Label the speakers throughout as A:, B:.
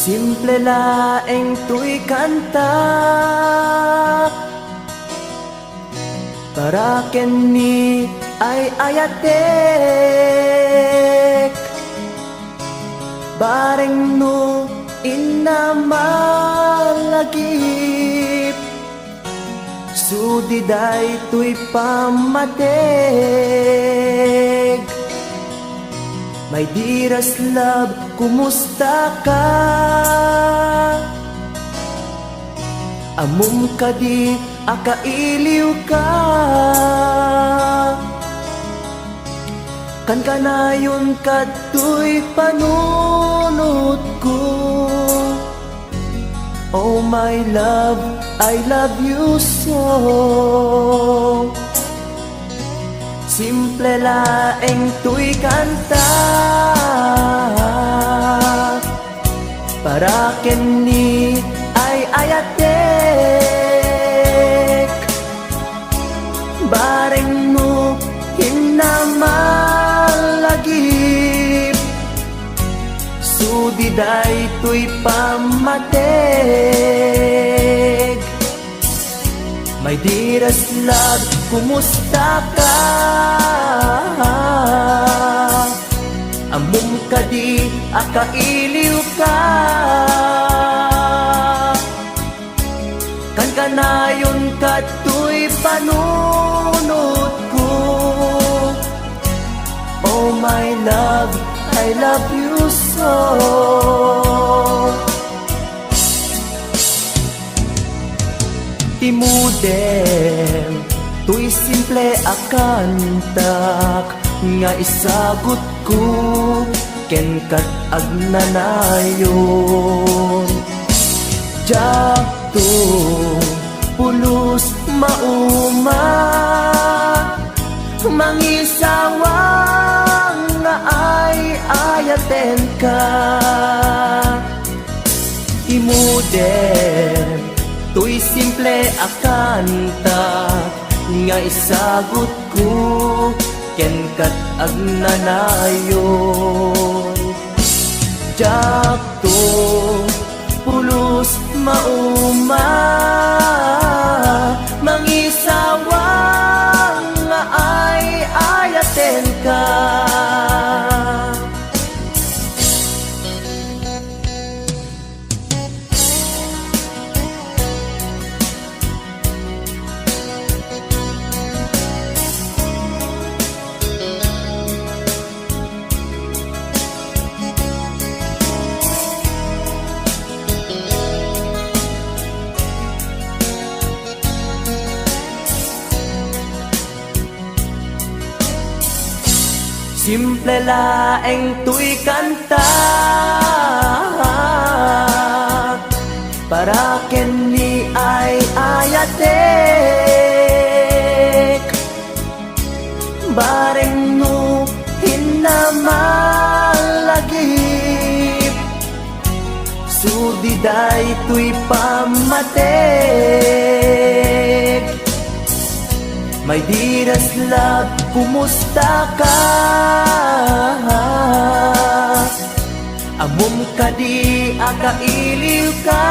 A: Simple laeng tuy kanta para kenni ay ayatek bareng no inamalagip sudiday tuy pamatek. My dearest love, kumusta ka? Amum ka di, akailiw ka. Kan kanayon kato'y panunod ko. Oh my love, I love you so. Simple laeng tuy kanta para kenni ay ayatek bareng mo hinamalagip sudiday tuy pamatek. My dearest love, kumusta ka? Amum ka di, akailiw ka. Kan kanayon kato'y panunod ko. Oh my love, I love you so. Timudem, tuy simple akantak nga isagot ko ken kat agnanayon. Jakto pulos mauma mangisawang nga ay ayaten ka. Timudem, tuy simple akanta nga isagot ko ken kat agnanayon. Jakto pulos mauma mangisawang nga ay ayaten ka. Simple laeng tuy kanta para kenni ay ayatek bareng no hinamalagip sudiday tuy pamatek. My dearest love, kumusta ka? Amum ka di, akailiw ka.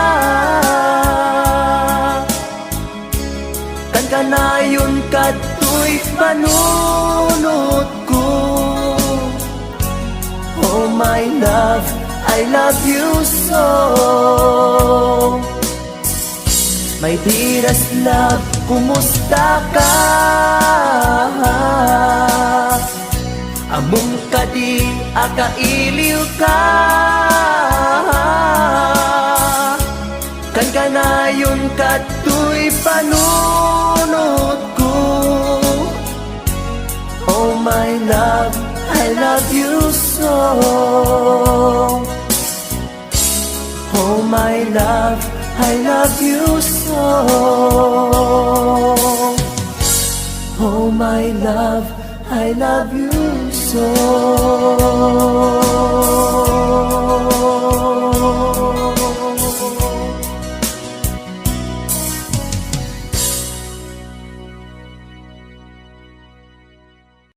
A: Kan kanayon kato'y panunod ko. Oh my love, I love you so. My dearest love, kumusta ka? Amum ka di, akailiw ka. Kan kanayon kato'y panunod ko. Oh my love, I love you so. Oh my love, I love you so. Oh my love, I love you so.